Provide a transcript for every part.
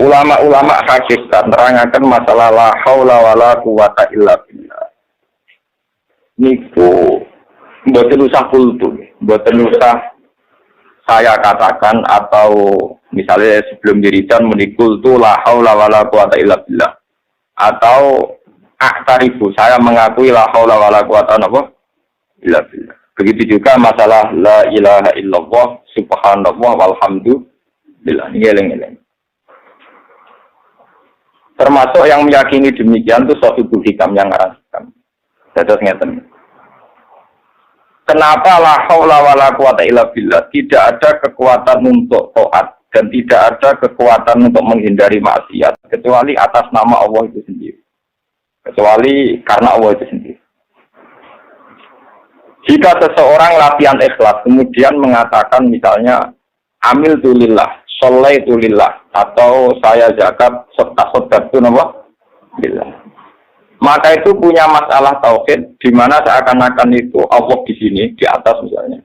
ulama-ulama hakikat nerangaken masalah la haula wala quwata illa billah. Niku mboten usah kultu, mboten usah saya katakan atau misalnya sebelum wiridan menikul tu la haula wala quwata illa billah. Atau aktarifu saya mengakui la haula wala quwata illa billah. Begitu juga masalah la ilaha illallah subhanallah walhamdulillah. Ngeleng-ngeleng. Termasuk yang meyakini demikian itu Sohibul Hikam yang ngarang hikam. Terus ngeten. Kenapa la haula wala quwata illa billah? Tidak ada kekuatan untuk taat dan tidak ada kekuatan untuk menghindari maksiat kecuali atas nama Allah itu sendiri. Kecuali karena Allah itu sendiri. Jika seseorang latihan ikhlas kemudian mengatakan misalnya amil tulillah, soleh tulillah, atau saya zakat sodat itu nama billah, maka itu punya masalah tauhid di mana seakan-akan itu Allah di sini di atas misalnya,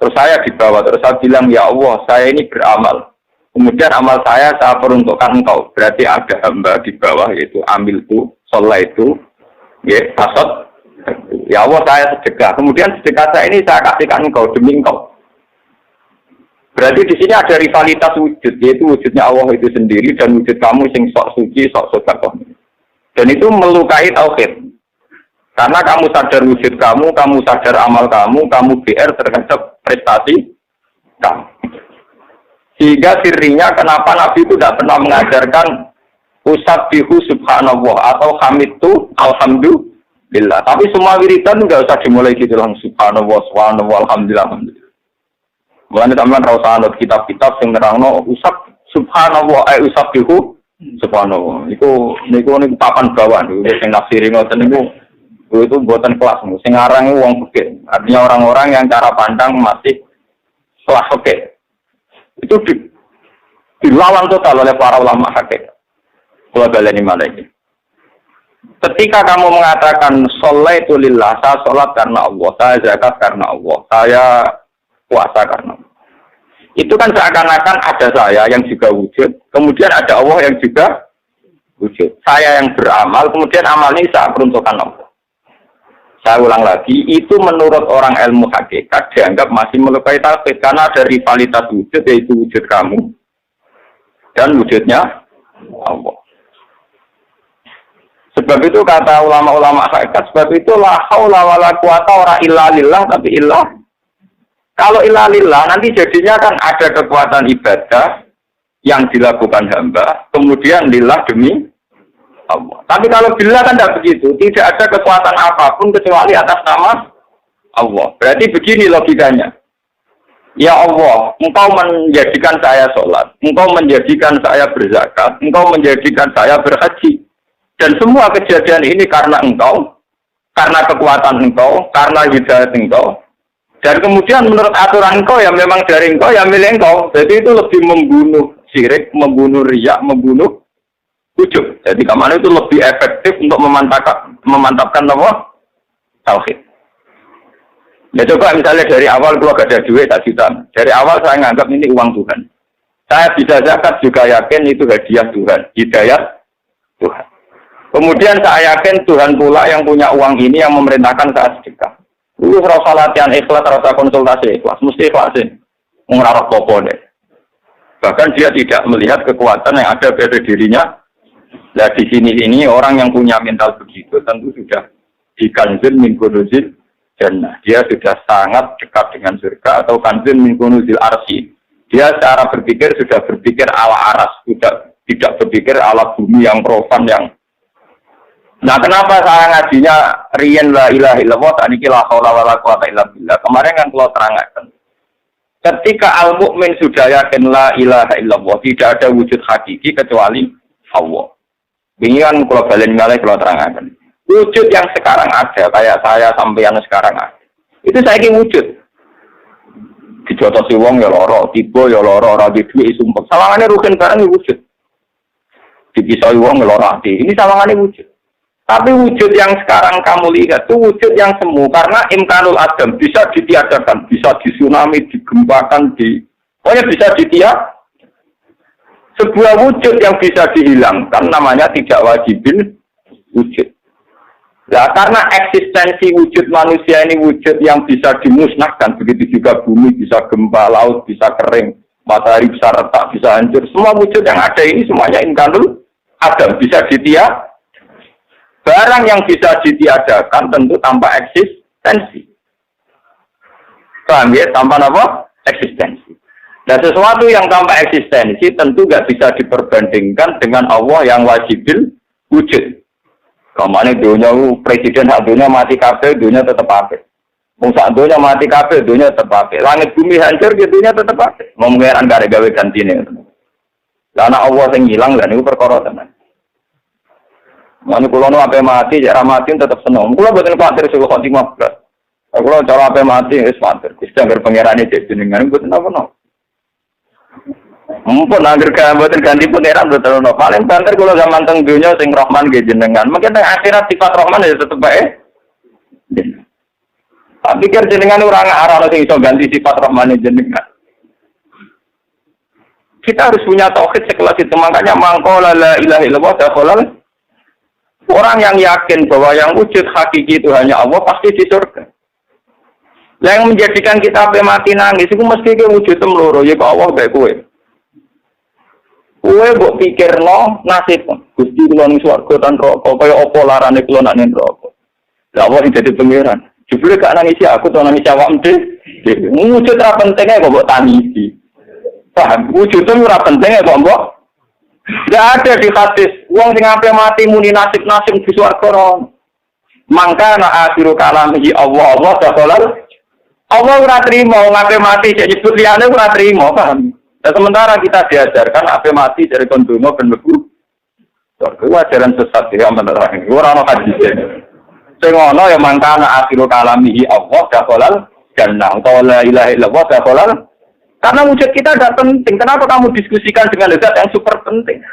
terus saya di bawah, terus saya bilang ya Allah saya ini beramal, kemudian amal saya peruntukkan engkau, berarti ada hamba di bawah yaitu amil itu, soleh itu, ya tasod. Ya Allah saya sedekah, kemudian sedekah saya ini saya kasihkan engkau demi engkau. Berarti di sini ada rivalitas wujud, yaitu wujudnya Allah itu sendiri dan wujud kamu sing sok suci, sok sedekah. Dan itu melukai tauhid. Karena kamu sadar wujud kamu sadar amal kamu BR terhadap prestasi kamu. Sehingga sirinya kenapa Nabi itu tidak pernah mengajarkan usabbihu subhanallah atau hamidtu alhamdulillah. Tapi semua wiridan enggak usah dimulai gitu langsung subhanallah, subhanallah, alhamdulillah, alhamdulillah. Mulane sampean ra usah anut kitab-kitab sing nerangno usab subhanallah usabbihu subhanallah. Niku papan bawah niku sing nafsiri ngoten niku itu mboten kelas. Sing aran wong fikih. Artinya orang-orang yang cara pandang masih kelas fikih. Itu dilawan total oleh para ulama fikih. Kula baleni malih. Ketika kamu mengatakan sholaitu lillah, saya sholat karena Allah, saya zakat karena Allah, saya puasa karena Allah. Itu kan seakan-akan ada saya yang juga wujud, kemudian ada Allah yang juga wujud. Saya yang beramal, kemudian amal ini saya peruntukkan Allah. Saya ulang lagi, itu menurut orang ilmu hakikat dianggap masih melukai tauhid karena ada rivalitas wujud, yaitu wujud kamu dan wujudnya Allah. Sebab itu kata ulama-ulama hakikat, sebab itu la haula wala quwata ora illa lillah tapi illah. Kalau illa lillah nanti jadinya kan ada kekuatan ibadah yang dilakukan hamba, kemudian lillah demi Allah. Tapi kalau billah kan tidak begitu, tidak ada kekuatan apapun kecuali atas nama Allah. Berarti begini logikanya. Ya Allah, engkau menjadikan saya sholat, engkau menjadikan saya berzakat, engkau menjadikan saya berhaji. Dan semua kejadian ini karena engkau, karena kekuatan engkau, karena hidayah engkau. Dan kemudian menurut aturan engkau yang memang dari engkau, yang milik engkau. Jadi itu lebih membunuh syirik, membunuh riya, membunuh ujub. Jadi kemana itu lebih efektif untuk memantapkan apa? Tauhid. Ya coba misalnya dari awal kalau gak ada duit tak juta. Dari awal saya menganggap ini uang Tuhan. Saya bisa zakat juga yakin itu hadiah Tuhan, hidayah Tuhan. Kemudian saya yakin Tuhan pula yang punya uang ini yang memerintahkan saya sedekah. Itu rasa latihan ikhlas, rasa konsultasi ikhlas, mesti ikhlas sih. Mengarah popo deh. Bahkan dia tidak melihat kekuatan yang ada pada dirinya. Nah di sini orang yang punya mental begitu tentu sudah di kanzil min kunuzil jannah. Dia sudah sangat dekat dengan surga atau kanzil min kunuzil arsy. Dia secara berpikir sudah berpikir ala aras, tidak berpikir ala bumi yang profan yang. Nah, kenapa saya ngajinya riyen la ilaha illallah saniki la haula wala quwata illa billah. Kemarin kan kalau terangkan. Ketika al-mukmin sudah yakin la ilaha illallah, tidak ada wujud hakiki kecuali Allah. Ini kan kalau balen ngalih kalau terangkan. Wujud yang sekarang ada kayak saya sampeyan sekarang ada. Itu saiki wujud. Dijotosi wong ya lara, tiba ya lara, ora duwe sumpek. Sawangane rugen bareng wujud. Dipisoi wong lara ati. Ini sawangane wujud. Tapi wujud yang sekarang kamu lihat itu wujud yang semu karena imkanul adam bisa ditiadakan, bisa di tsunami, digempakan, pokoknya bisa ditiadakan. Sebuah wujud yang bisa dihilangkan namanya tidak wajibin wujud. Nah, karena eksistensi wujud manusia ini wujud yang bisa dimusnahkan, begitu juga bumi bisa gempa, laut bisa kering, matahari bisa retak, bisa hancur. Semua wujud yang ada ini semuanya imkanul adam, bisa ditiadakan. Barang yang bisa ditiadakan tentu tanpa eksistensi. Paham ya? Tanpa apa? Eksistensi. Nah, sesuatu yang tanpa eksistensi tentu nggak bisa diperbandingkan dengan Allah yang wajibil wujud. Kamane dunia presiden hak dunia mati kabeh, dunia tetap apik. Wong sak dunia mati kabeh, dunia tetap apik. Langit bumi hancur, dunia tetap apik. Mau mengeran gak gawe gantine. Karena Allah sing ilang lan niku perkara tenan. Mane kula nu ape mati, cara mati tetap seneng. Kula boten kuwatir sing khotimah belas. Kula cara ape mati wis matur. Gusti anggere pangerane dek jenengan boten apa-apa. Mumpun angger gambaran ganti pangeran betul no. Paling banter kalau zaman teng dunia sing Rahman nggih jenengan. Mungkin teng akhirat sifat Rahman ya tetep bae. Tak pikir jenengan ora ngarang sing iso ganti sifat Rahman jenengan. Kita harus punya tauhid sekelas itu. Makanya mangkola la ilaha illallah dakhalal. Orang yang yakin bahwa yang wujud hakiki itu hanya Allah pasti di surga. Yang menjadikan kita sampai mati nangis itu mesti ke wujud loro ya Allah bae kowe. Kowe mbok pikirno nasib Gusti kula ning swarga tan neraka kaya apa larane kula nak ning neraka. Lah Allah sing dadi pangeran. Jebule gak nangisi aku to nangisi awakmu dhewe. Wujud ra penting kok mbok tangisi. Paham? Wujud itu ora penting kok mbok. Enggak ada di hadis wong sing ape mati muni nasib-nasib di swarga ron. Mangka na akhiru kalamihi Allah dakhalal. Allah ora trimo ngape mati jadi nyebut liyane ora trimo, paham? Nah, sementara kita diajarkan apa mati dari kondomo ben mlebu. Itu ajaran sesat ya menerang. Ora ono hadis. Sing ono ya mangkana akhiru kalamihi Allah dakhalal jannah. La ilaha illallah dakhalal. Karena wujud kita tidak penting. Kenapa kamu diskusikan dengan zat yang super penting?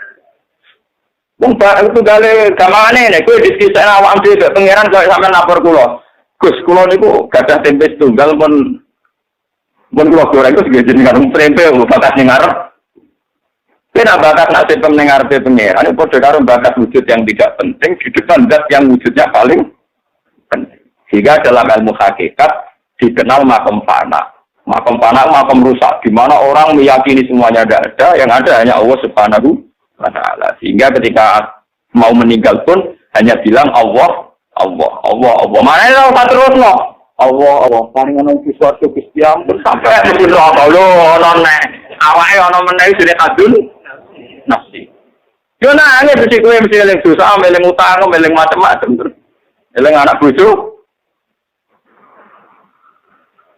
Wong itu gale gamane nek kowe diskusi awak dhewe pangeran kok sampean lapor kula. Gus, kula niku gadah tempe tunggal pun kula goreng itu juga jenengan tempe bakat ning ngarep. Kena bakat nasib ning ngarepe pangeran itu padha karo bakat wujud yang tidak penting di depan zat yang wujudnya paling penting. Sehingga dalam ilmu hakikat dikenal makom fana. Makom fana makom rusak di mana orang meyakini semuanya tidak ada, yang ada hanya Allah Subhanahu wa taala. Sehingga ketika mau meninggal pun hanya bilang Allah. Mana itu terus no? Allah, paling ana sesuatu Gusti ampun sampai mesti roko lho ono nek. Awake ono meneh sudah kadun. Nafsi. Yo nangis mesti kowe mesti eling dosa, eling utang, eling macam-macam terus. Eling anak bojo.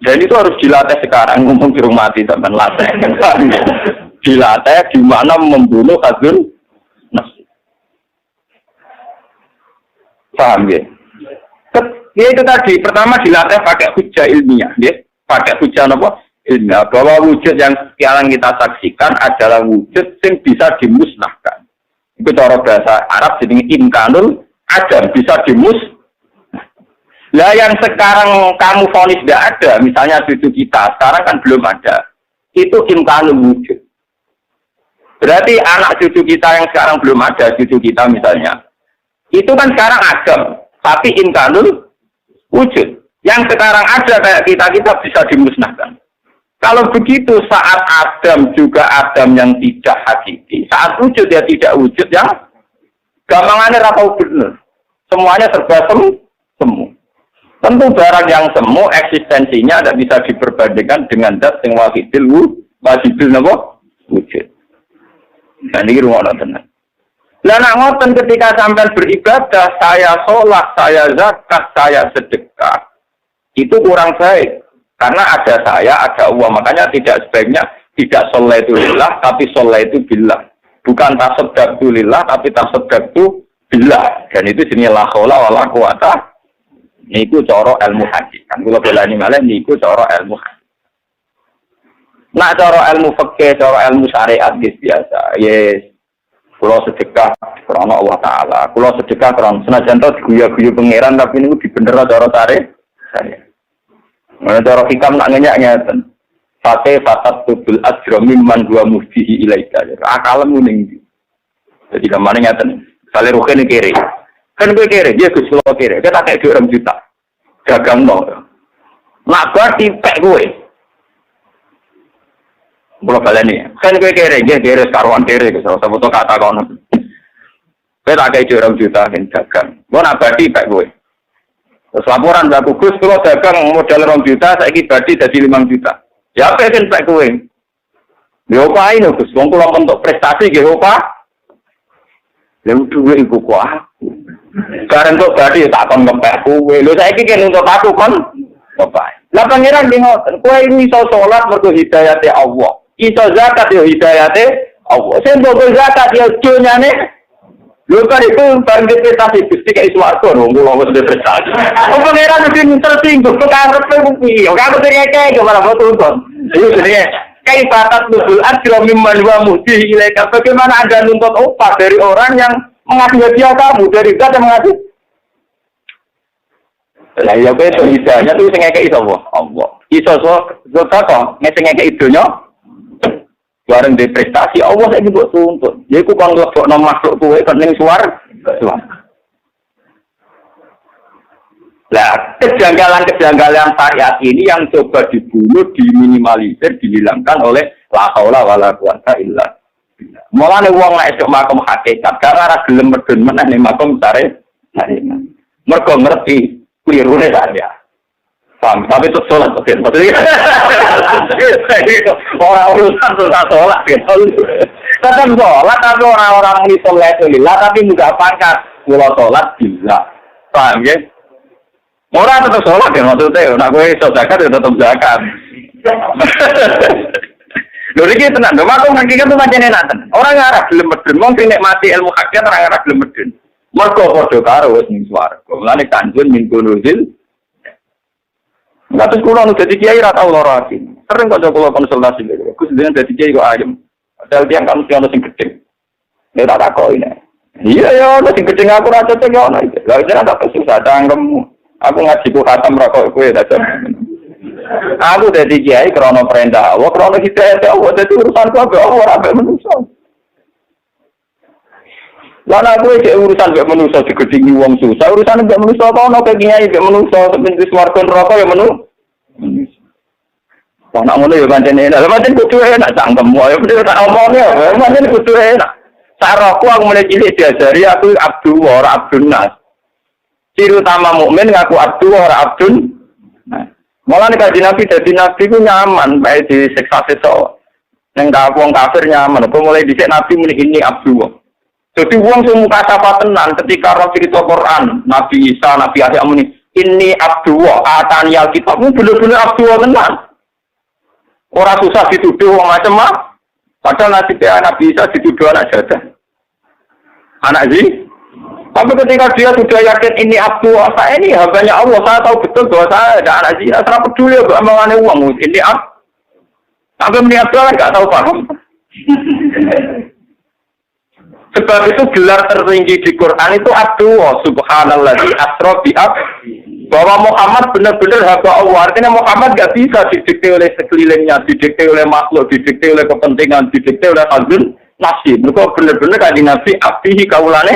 Dan itu harus dilatih sekarang, ngomong di rumah mati sampai latih. Dilatih di mana membunuh kadun nafsi. Paham ya? Ya itu tadi, pertama dilatih pakai hujah ilmiah, ya. Pakai hujah apa? Ilmiah, bahwa wujud yang sekarang kita saksikan adalah wujud yang bisa dimusnahkan. Itu cara bahasa Arab jadi imkanul adam, bisa dimusnahkan. Lah yang sekarang kamu vonis tidak ada, misalnya cucu kita, sekarang kan belum ada. Itu imkanul wujud. Berarti anak cucu kita yang sekarang belum ada, cucu kita misalnya. Itu kan sekarang adam, tapi imkanul wujud. Yang sekarang ada kayak kita bisa dimusnahkan. Kalau begitu saat Adam juga Adam yang tidak hakiki, saat wujud ya tidak wujud yang gampangannya ratau benar. Semuanya serba semu. Tentu barang yang semu eksistensinya tidak bisa diperbandingkan dengan zat yang wajibul wujud. Nah ini rumah tenan. Lah nak ngoten ketika sampai beribadah, saya sholat, saya zakat, saya sedekah, itu kurang baik. Karena ada saya, ada Allah. Makanya tidak sebaiknya tidak sholat itu lillah, tapi sholat itu billah. Bukan tasaddaqtu lillah, tapi tasaddaqtu billah. Dan itu jenis la haula wala quwata. Niku cara ilmu hadis. Kan kula belani malih niku cara ilmu hadis. Nak cara ilmu fikih, cara ilmu syariat biasa. Yes. Kulo sedekah karena Allah Ta'ala. Kulo sedekah karena senajan to diguyu-guyu pangeran tapi niku dibener cara tarik saya. Mana cara hikam nak ngenyak ngeten. pakai fatat tubul ajra mimman dua muftihi ilaika. Akalmu ning. Jadi kemana ngaten? Sale rugen kere. Kan kowe kere, dia Gus lo kere. Kita tak 2 juta. Dagang no. Nak bar tipek kowe. Mula baleni. Kan kowe kere, dia kere karuan kere Gus. Foto kata kono. Kowe tak 2 juta kan dagang. Mau nak bar tipek kowe. Terus laporan Mbak Gus kalau dagang modal 2 juta, saiki badi jadi 5 juta. Ya apa kan Pak kowe? Yo opain Gus, wong kula untuk prestasi nggih opa. Lha duwe iku kok aku. Bareng kok badi tak kon ngepek kowe. Lho saiki kan untuk aku kon opain. Lah pangeran di ngoten, kowe iso salat mergo hidayate Allah. Iso zakat yo hidayate Allah. Sing mbok zakat yo dunyane. Lho kan itu bareng prestasi Gusti kayak swarga lho kula wis prestasi. Oh pangeran mesti tersinggung kok karepe kuwi. Yo karepe ngekek malah tuntut. Itu sebenarnya kayak batat nuzul ajra mimman wa muti ilaika. Bagaimana Anda nuntut upah dari orang yang mengasih dia kamu dari zat yang mengasih? Lah ya beto hidayahnya tuh sing ngekeki sapa? Allah. Iso kok sing ngekeki donya. Bareng di prestasi Allah saiki mbok tuntut. Ya iku kon lebokno makhluk kowe kon ning swarga. Nah, kejanggalan syariat ini yang coba dibunuh, diminimalisir, dihilangkan oleh la haula wala quwata illa billah. Mulane wong nek esuk makom hakikat, karena ora gelem medun meneh ning makom syariat. Mergo ngerti klirune syariat. Paham, tapi itu sholat betul. Orang urusan susah sholat gitu. Tetap sholat tapi orang-orang ini sholat lillah tapi juga pangkat pulau sholat bila. Paham ya? Orang tetap sholat ya maksudnya. Nak gue zakat ya tetap zakat. Lho iki tenan, lho makom hakikat itu macam enak. Orang arah gelem medun, wong sing nikmati ilmu hakikat orang arah gelem medun. Mergo padha karo wis ning swarga. Mulane kanjeng min kunuzil. Enggak terus kula nu dadi kiai ra tau lara ati. Sering kok kula konsultasi lho. Gus dengan dadi kiai kok ayem. Padahal tiyang kan mesti ono sing gedhe. Nek tak takoki nek. Iya ya ono sing gedhe aku ra cocok ya ono iki. Lah jenengan tak susah cangkemmu. Aku ngaji ku khatam ra kok kowe dadak. Aku dadi kiai krana perintah Allah, krana hidayah Allah dadi urusanku ambek Allah ora ambek manusa. Lah aku iki urusan mbek manusa digedhingi wong susah, urusan mbek manusa apa ono kiai mbek manusa sepenting swarga neraka ya menu. Wong nak ngono ya pancen enak. Lah pancen kudu enak cangkemmu. Ya bener tak omongnya, pancen kudu enak. Saraku aku mulai cilik diajari aku abdu ora abdun nas. Ciri utama mukmin ngaku abdu ora abdun. Malah nek Nabi dadi nabi ku nyaman bae disiksa-siksa. Ning wong kafir nyaman. Kok mulai dhisik nabi muni ini abdu. Jadi uang semua kata tenan ketika roh cerita Quran, Nabi Isa, Nabi Yahya muni, ini abdullah, atani alkitabmu bener-bener abdullah tenan. Orang susah dituduh uang macam-macam. Padahal Nabi Isa dituduh anak jadah. Anak Zi. Tapi ketika dia sudah yakin ini abdullah, saya ini hambanya Allah, saya tahu betul bahwa saya ada anak Zi. Saya peduli omongannya uang, ini sampai meni abdullah nggak tahu paham. Sebab itu gelar tertinggi di Quran itu Abdullah subhanalladzi asra bi bahwa Muhammad benar-benar hamba Allah. Artinya Muhammad nggak bisa didikte oleh sekelilingnya, didikte oleh makhluk, didikte oleh kepentingan, didikte oleh hazun nafsi. Mereka benar-benar kanjeng Nabi abdihi kaulane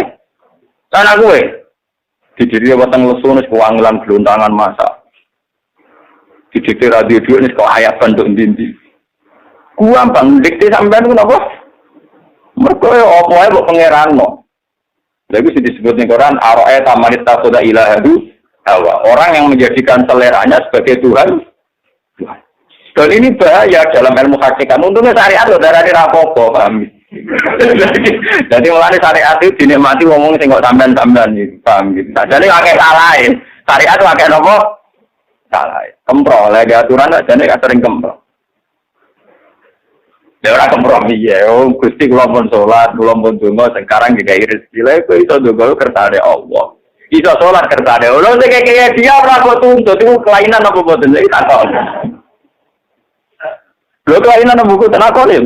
sana gue. Didikte watang lesunis kewangilan gelontangan masa. Didikte radio dua ini ayat bentuk dindi. Gua bang dikte sampean ku napa? Mereka apa ae mbok pangeranno. Lha iku disebut ning Quran ara'a tamanit taquda ilahadu hawa. Orang yang menjadikan seleranya sebagai Tuhan. Dan ini bahaya dalam ilmu hakikat. Untungnya syariat lho darane ra apa-apa, paham. Jadi mulane syariat itu dinikmati wong sing kok sampean-sampean iki, paham gitu. Sajane akeh salahe. Syariat itu akeh napa? Salahe. Kempro, lek aturan ajane gak sering kempro. Ya ora kompromi ya, Gusti kula pun salat, kula pun donga sekarang digawe rezeki. Lha iku iso donga kertane Allah. Iso salat kertane Allah. Lha kaya dia ora kok tuntut iku kelainan apa boten iki tak kok. Lho kelainan apa boten tak kok ya.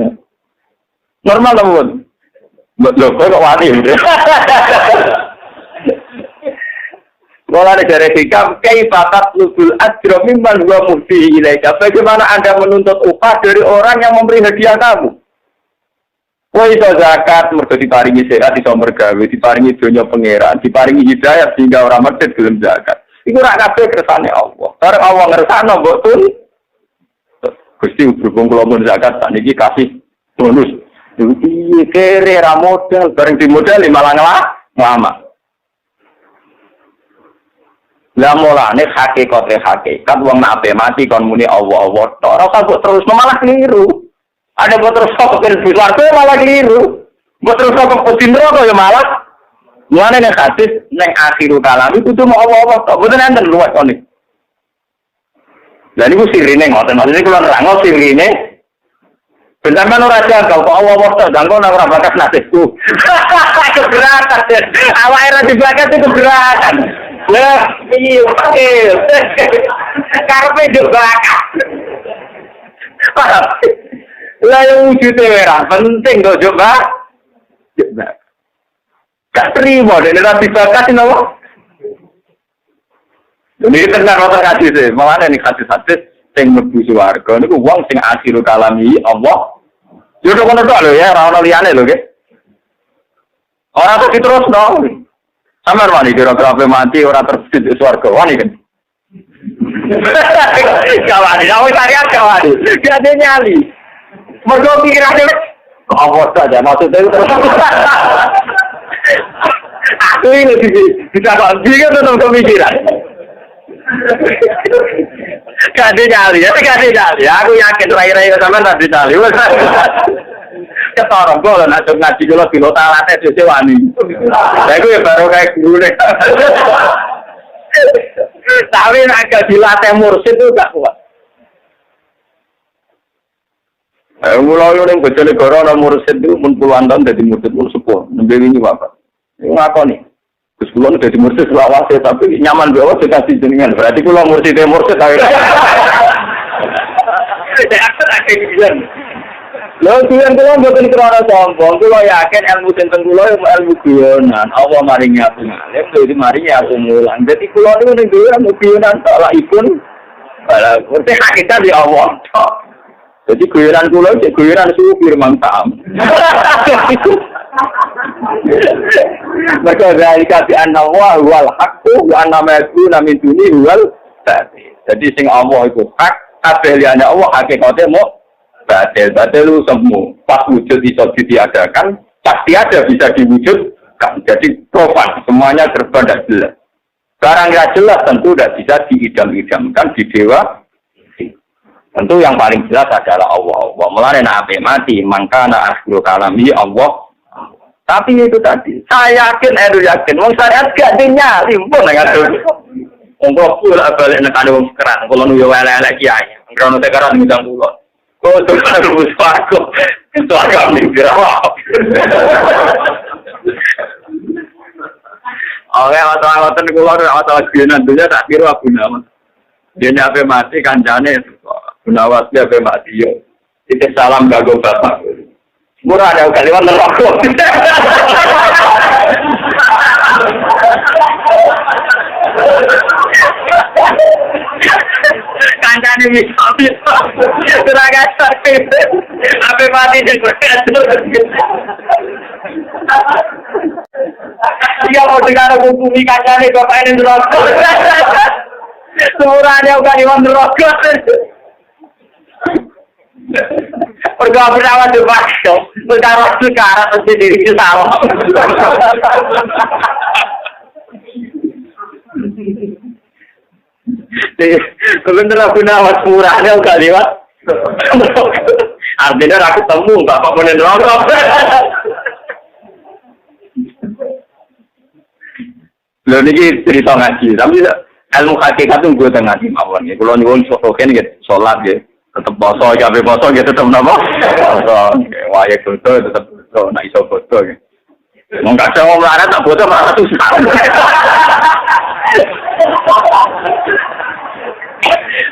Normal apa boten? Lho kok wani. Mulai dari hikam, kaifatat lubul ajro mimman huwa muhdi ilaika. Bagaimana Anda menuntut upah dari orang yang memberi hadiah kamu? Wah iso zakat, mergo diparingi sehat, iso mergawe, diparingi dunya pangeran, diparingi hidayah sehingga orang medhit gelem zakat. Iku ora kabeh kersane Allah. Bareng Allah ngersakno mbok tun. Gusti berhubung kula mun zakat sakniki kasih bonus. Iki kere ra modal, bareng dimodali malah ngelama. Lah mulane hakikat wong nak ape mati kon muni Allah. Ora usah kok terus malah keliru. Ada buat terus kok kesuwarga malah keliru. Buat terus kok neraka ya malah. Mulane nek hadis nek akhirul kalam itu cuma Allah tok. Mboten enten luwes kon iki. Lah niku sirine ngoten. Maksudnya kula nerangno sirine. Bentar ora jagal kok Allah tok dan kok ora bakas nasibku. Keberatan. Awake ra dibakat itu keberatan. Lah, iya, karepe nduk bakat. Lah yang wujudnya merah, penting kok coba. Gak terima, dan nanti bakat ini apa? Ini tengah rotan hadis, malah ini hadis-hadis yang mlebu swarga niku wong sing akhirul kalami Allah. Yo kono tok lho ya, ora ono liyane lho nggih. Ora kok diterusno. Samar wani kira-kira mati ora terbit swarga wani kan. Kawani, awak syariat kawani. Dia ada nyali. Mergo pikirane apa saja maksudnya itu. Aku ini bisa kok bingung tentang pemikiran. Gak nyali. Aku yakin rai-rai sampean tadi nyali. Ketorong kok nek ngaji kula pilotane dhewe wani. Lah iku ya baru kayak gurune. Tapi nek dilatih mursid itu gak kuat. Mulai ning bojone goro ana mursid itu mun puluhan tahun dadi mursid mun sepuh. Nembe wingi Bapak. Iku ngakoni. Gus kula dadi mursid selawase tapi nyaman wae wae dikasih jenengan. Berarti kula mursid tapi. Ya aku bilang. Lho tuyan kula mboten krana sombong, kula yakin ilmu sinten kula ilmu guyonan. Allah maringi aku ngalim, dadi maringi aku mulang. Dadi kula niku ning duwe ilmu guyonan tok lak ipun. Bala ngerti hakikat di Allah tok. Dadi guyonan kula cek guyonan supir mangtam. Maka dari kata Allah wal haqqu wa anna ma yakuna min duni wal batil. Jadi sing Allah itu hak, kabeh liyane Allah hakikate mau batil semu. Pas wujud bisa diadakan, pasti ada bisa diwujudkan. Jadi profan, semuanya serba tidak jelas. Barang yang jelas tentu tidak bisa diidam-idamkan di dewa. Tentu yang paling jelas adalah Allah. Mulane nek ape mati, mangkana akhirul kalami Allah. Tapi itu tadi, saya yakin, wong syariat gak dinyali, pun ngatur. Wong kula balik nek ana wong sekeran, kula nuyu elek-elek kiai. Ngrono sekeran ngundang kula. Oh, itu harus aku. Itu agak mikir apa? Oke, masalah-masalah keluar, masalah guyonan dunia tak kira Abu Nawas. Dia nyampe mati kancane, Abu Nawas dia sampai mati yo. Itu salam gago bapak. Murah ada kalimat neraka. Kancane bisa. Teraga sakit. Apa mati dengan dia mau dengar hukumi kancane bapak ini neraka. Semurahnya bukan iman neraka. Pergaulan awal dipaksa, perkara sekarang mesti diri salah. Sebenarnya aku nawas murahnya enggak lewat. Artinya aku temu bapak punya rokok. Lalu ini cerita ngaji, tapi ilmu hakikat itu gue tengah ngaji mawon. Kalau nyuwun sokoken gitu, sholat gitu. Tetap boso, kabeh boso gitu tetap napa? Boso. Wae boso tetap boso, nek iso boso. Wong kadang wong mlarat tak boso malah susah.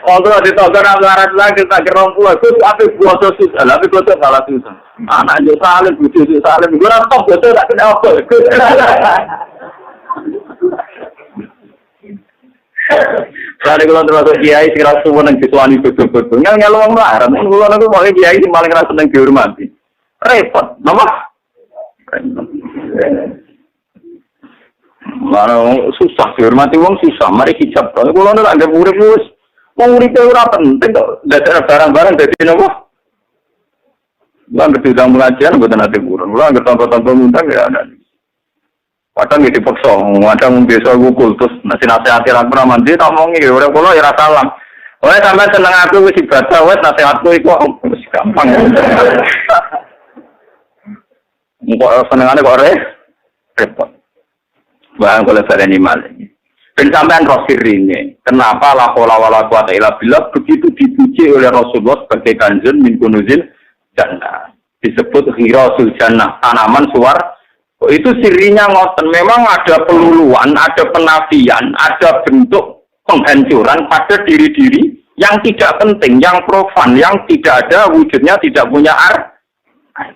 Kalau ditokar mlarat lagi tak kerompulan, itu ape boso susah, tapi boso malah susah. Anak yo salim, bojo yo salim, gue ora tok boso tak kena apa. Sare kula terus kiai sing ra suwun nang diswani bodho-bodho. Ngel wong melarat. Kula niku mau kiai sing paling ra seneng dihormati. Repot, napa? Mana susah dihormati wong susah. Mari hijab. Kula niku anggap urip wis urip ora penting kok. Dadak barang-barang dadi napa? Lah ngerti ndang pengajian mboten ate purun. Kula ngerti tanpa ngundang ya ana. Padahal nggih dipaksa, kadang biasa ngukul terus nasihat ra pernah mandi omongi ora kula ya ra salam. Oleh sampean seneng aku wis ibadah wis nasihatku iku wis gampang. Kok senengane kok repot. Bang kalau sareni malah. Ben sampean roh sirine. Kenapa la haula wala quwata illa billah begitu dipuji oleh Rasulullah sebagai kanjeng min kunuzil jannah. Disebut ghirasul jannah, tanaman suar. Itu sirinya ngoten. Memang ada peluluan, ada penafian, ada bentuk penghancuran pada diri-diri yang tidak penting, yang profan, yang tidak ada wujudnya, tidak punya arti.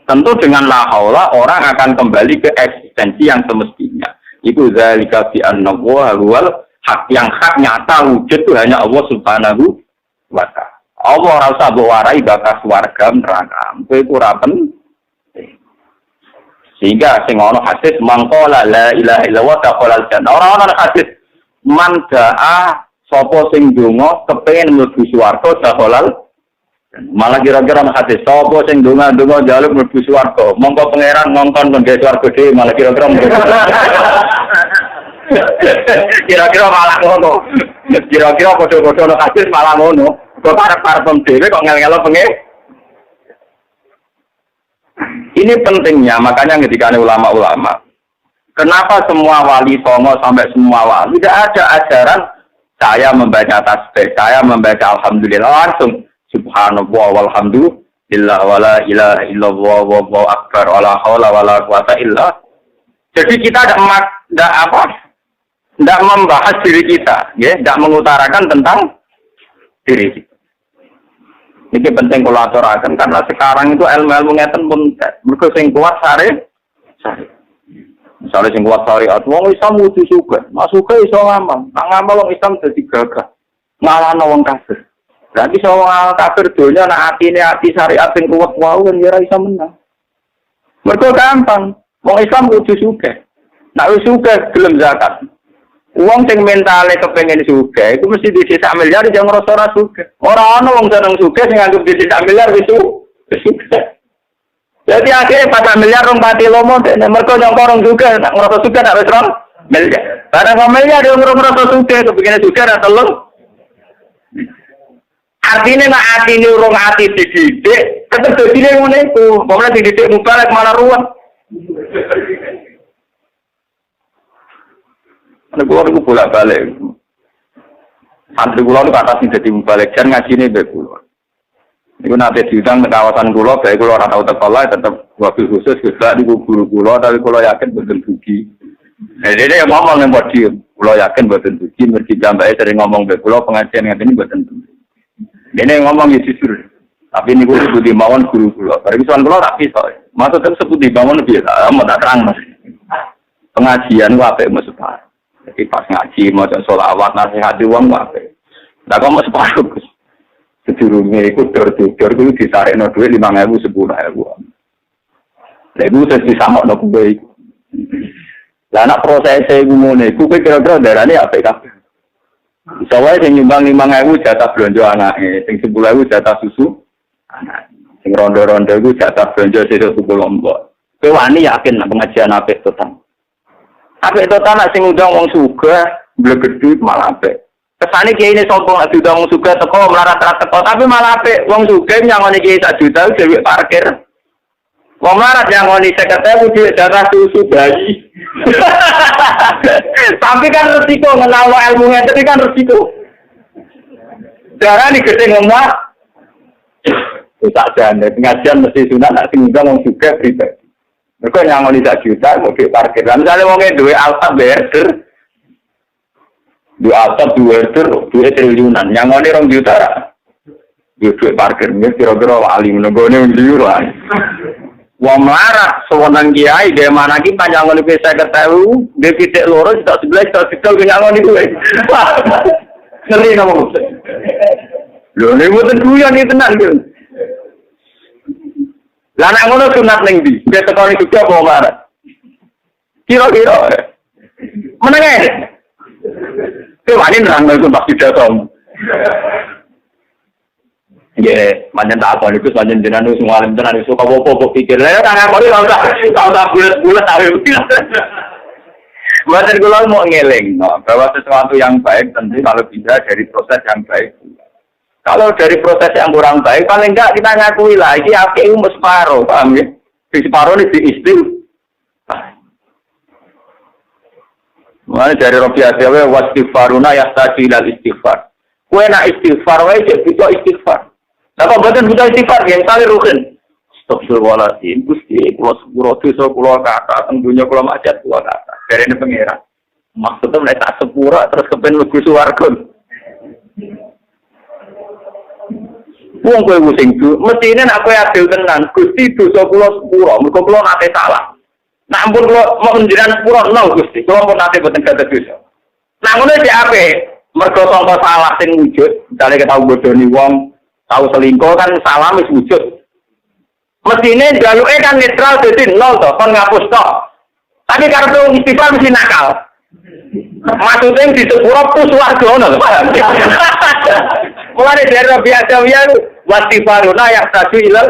Tentu dengan la haula orang akan kembali ke eksistensi yang semestinya. Itu zalika bi annahu huwal hak, yang hak nyata wujud itu hanya Allah Subhanahu wa taala. Allah ora usah mbok warai bakas warga neraka. Itu ora penting. Sehingga sing ana hadis mangqala la ilaha illallah taqala jannah. Ora ana hadis man daa sapa sing donga kepengin mlebu swarga taqala. Malah kira-kira hadis sapa sing donga-donga njaluk mlebu swarga, mongko pangeran ngongkon nggawe swarga dhewe malah kira-kira. Kira-kira malah ngono. Kira-kira padha-padha ana hadis malah ngono. Kok arep-arep dhewe kok ngel-ngelo pengen. Ini pentingnya, makanya ketika ulama-ulama, kenapa semua wali songo sampai semua wali tidak ada ajaran saya membaca tasbih, saya membaca alhamdulillah langsung. Subhanallah walhamdulillah wala ilaha illallah wallahu akbar wala haula wala quwata illa. Jadi kita tidak membahas diri kita, ya, tidak mengutarakan tentang diri kita. Ini penting kalau aturakan karena sekarang itu ilmu-ilmu ngeten pun mergo sing kuat sare. Misalnya sing kuat syariat, wong Islam kudu sugih, masuke iso ngamal. Nang ngamal wong Islam dadi gagah. Ngalahno wong kafir. Berarti soal kafir donya nak atine ati syariat sing kuat wae kan ora iso menang. Mergo gampang, wong Islam kudu sugih. Nek wis sugih gelem zakat. Wong sing mentale kepengin sugih iku mesti di sak miliar jangan ngrasa ora sugih. Ora ana wong seneng sugih sing anggap di sak miliar wis sugih. Jadi akhirnya 4 miliar rong pati lomo nek mergo nyongko rong sugih nek ngrasa sugih nek wis rong miliar. Barang 2 miliar yo ngrasa sugih kepengin sugih ora telung. Artinya nak hati ini urung hati dididik, tetap jadi ngono iku. Pokoknya dididik mubalek malah ruwet. Nek kula niku bolak-balik. Santri kula niku atas dadi mubalek jan ngajine mbek kula. Niku nate diundang nek kawasan kula, bae kula ora tau teko lae tetep wabil khusus juga niku guru kula, tapi kula yakin boten dugi. Nah, dene ngomong nang podium, kula yakin boten dugi, mergi jambake sering ngomong mbek kula pengajian ngene boten dugi. Dene ngomong ya jujur. Tapi niku sebut mawon guru kula. Bareng sowan kula tak iso. Maksudnya sebut mawon biasa, mau tak terang Mas. Pengajian ku apik Mas Pak. Jadi pas ngaji maca selawat nasihat wong apik. Lah kok Mas Pak sedurunge iku dor-dor kuwi ditarekno dhuwit 5.000 10.000. Lha iku wis disamokno kuwe iku. Lah nek proses iku ngene iku kira-kira darane apik kabeh. Soale sing nyumbang 5.000 jatah blonjo anake, sing 10.000 jatah susu anak. Sing rondo-rondo iku jatah blonjo sesuk suku lombok. Kowe wani yakin nek pengajian apik total. Apik total nek sing undang wong sugih, mblegedhi malah apik. Kesane kiai ini sombong nek diundang wong sugih teko melarat-larat teko, tapi malah apik. Wong sugih nyangoni kiai 1 juta dhewe parkir. Wong melarat nyangoni 50.000 dhewe jatah susu bayi. Tapi kan resiko ngenalno ilmu ngene kan resiko. Darah ni gede ngomong. Tak jane pengajian mesti sunat nek sing ngundang wong sugih pribadi. Mergo nyangoni 1 juta mobil parkir. Misale wong duwe Alfa Berder. Duwe Alfa duwe triliunan. Nyangoni 2 juta. Duwe parkir kira-kira wali menggone ndi ora. Wong melarat sewenang kiai dia mana ki panjangan lebih saya ketahui dia pitik loro tak sebelah tak sekel kenyangon itu. Ngeri nama Ustaz. Lho nek mboten guyon iki tenan lho. Lah nek ngono sunat ning ndi? Dia tekoni juga apa melarat? Kira-kira menenge. Kewani nerang itu pasti datang. Ya, manjen tak apa itu, manjen jenengan itu ngalim tenan itu suka bobo pikir. Lah kan aku ora tak bulat-bulat awe. Manjen kula mau ngeling, bahwa sesuatu yang baik tentu kalau bisa dari proses yang baik. Kalau dari proses yang kurang baik, paling enggak kita ngakui lah, ini apik itu separuh, paham ya? Di separuh ini diistil. Mulai dari Robi Adewe, wastighfaruna yahtaju ilal istighfar. Kue nak istighfar, wae cek butuh istighfar. Apa badan butuh istighfar, yang kali rukin. Astagfirullahaladzim, Gusti, kulo sepuro dosa, kulo kata, tentunya kulo maksiat, kulo kata. Dari ini pengira. Maksudnya mulai tak sepuro, terus kepen lugu suwarga. Wong kowe pusing tu, mestine nek kowe adil tenan, Gusti dosa kula sepuro, mergo kula nate salah. Nek ampun kula mau njenengan sepuro nol Gusti, kula pun nate boten gadah dosa. Nek ngono iki apik, mergo sangka salah sing wujud, misale kita bodoni wong, tau selingkuh kan salah wis wujud. Mestine jaluke kan netral dadi nol to, kon ngapus to. Tapi karena istighfar mesti nakal. Maksudnya di sepuro tuh swarga ngono. Mulai dari Rabi Adawiyah wastighfaruna yahtaju ilal.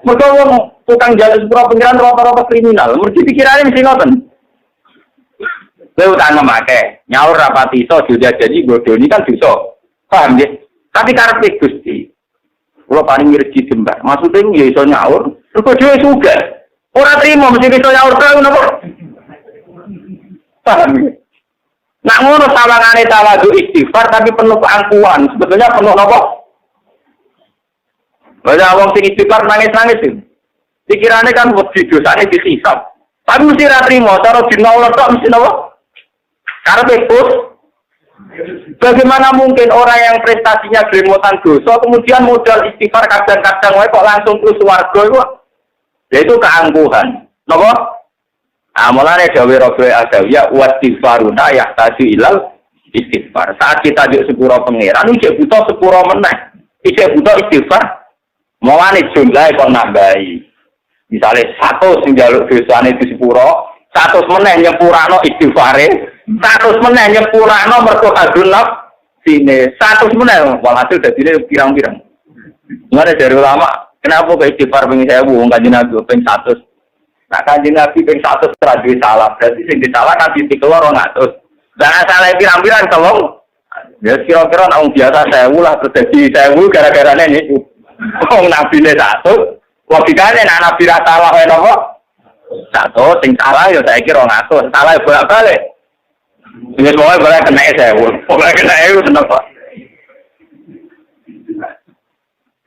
Mergo wong tukang jalan sepuro pengiran rata-rata kriminal, mesti pikirane mesti ngoten. Kowe utang memakai, nyaur rapati iso janji bodoni kan dosa. Paham nggih? Tapi karepe Gusti. Kula paling rezeki jembar. Maksudnya ya iso nyaur, mergo dhewe sugih. Ora trimo mesti iso nyaur terus napa? Paham nggih? Nak ngono sawangane tawadhu istighfar tapi penuh keangkuhan. Sebetulnya penuh apa? Banyak wong sing istighfar nangis-nangis itu. Pikirannya kan wedi dosane dihisab. Tapi mesti ra trimo, cara dina tok mesti napa? Karena bebas. Bagaimana mungkin orang yang prestasinya gremotan dosa kemudian modal istighfar kadang-kadang wae kok langsung terus swarga iku? Yaitu keangkuhan. Napa? Amalannya Dawe Rabi Adawiyah wastighfaruna yahtaju ilal istighfar. Saat kita di sepuro pengeran, ijek butuh sepuro meneh. Ijek butuh istighfar. Mawane jumlahe kon nambahi. Misale 100 sing njaluk dosane di sepuro, 100 meneh nyepurano istighfare, 100 meneh nyepurano mergo kadunap sine, 100 meneh walhasil dadine pirang-pirang. Ngene dari ulama, kenapa kok istighfar ping 1000 wong Kanjeng Nabi ping 100? Nah, Kanjeng Nabi ping 100 tradisi salah, berarti sing disalah kan dikelor 200. Lah salah pirang-pirang tolong. Ya kira-kira nang biasa 1000 lah terjadi 1000 gara-garane niku. Wong nabine 100, logikane nek nabi ra salah wae napa? 100 sing salah ya saiki 200, salah bolak-balik. Wis wae boleh kena 1000. Boleh kena 1000 kenapa?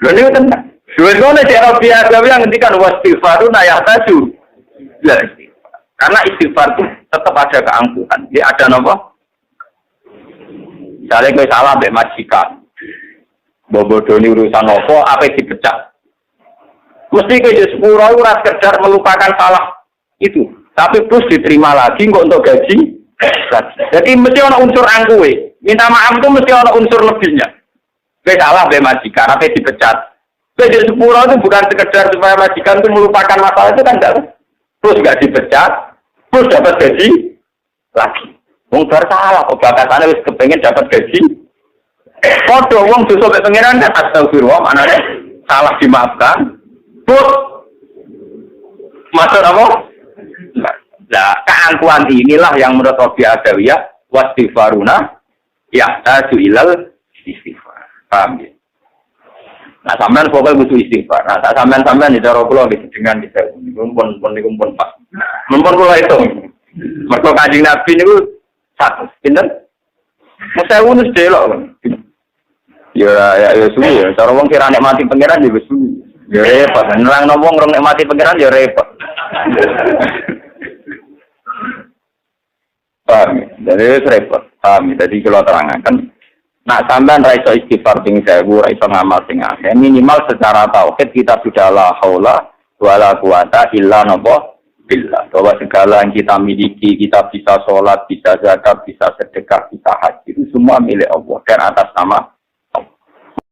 Lha niku tenan. Wis ngono cara biasa yang ngendikan wastighfaruna yahtaju. Ya, karena istighfar itu tetap ada keangkuhan. Dia ada apa? Misalnya gue salah mbek majikan, bobodoni urusan apa dipecat. Mesti gue sepuro ora sekedar melupakan salah itu, tapi terus diterima lagi kok untuk gaji. Jadi mesti ada unsur angkuhe. Minta maaf itu mesti ada unsur lebihnya. Gue salah mbek majikan, apa dipecat. Gue sepuro itu bukan sekedar supaya majikan itu melupakan masalah itu kan enggak. Terus nggak dipecat, terus dapat gaji lagi. Wong bar salah, kok bakatane wis kepengen dapat gaji. Padha wong dosa mek pangeran kan astagfirullah, manane salah dimaafkan. Terus masuk apa? Nah, keangkuhan inilah yang menurut Rabi Adawiyah wastighfaruna yahtaju ilal istighfar. Paham ya? Nah, sampean pokoknya butuh istighfar. Nah, tak sampean di cara kula dengan kita kumpul pas. Mumpun kula itu. Mergo Kanjeng Nabi niku 100. Pinten? 1000 wis delok. Ya suwi ya. Cara wong kira nek mati pangeran ya wis suwi. Ya repot. Nerangno wong rong nek mati pangeran ya repot. Paham. Jadi repot. Paham. Jadi kula terangaken nah, sampean ra iso istighfar ping 1000, ra iso ngamal sing akeh. Minimal secara tauhid kita sudah la haula wala quwata illa billah. Bahwa segala yang kita miliki, kita bisa sholat, bisa zakat, bisa sedekah, bisa haji, itu semua milik Allah dan atas nama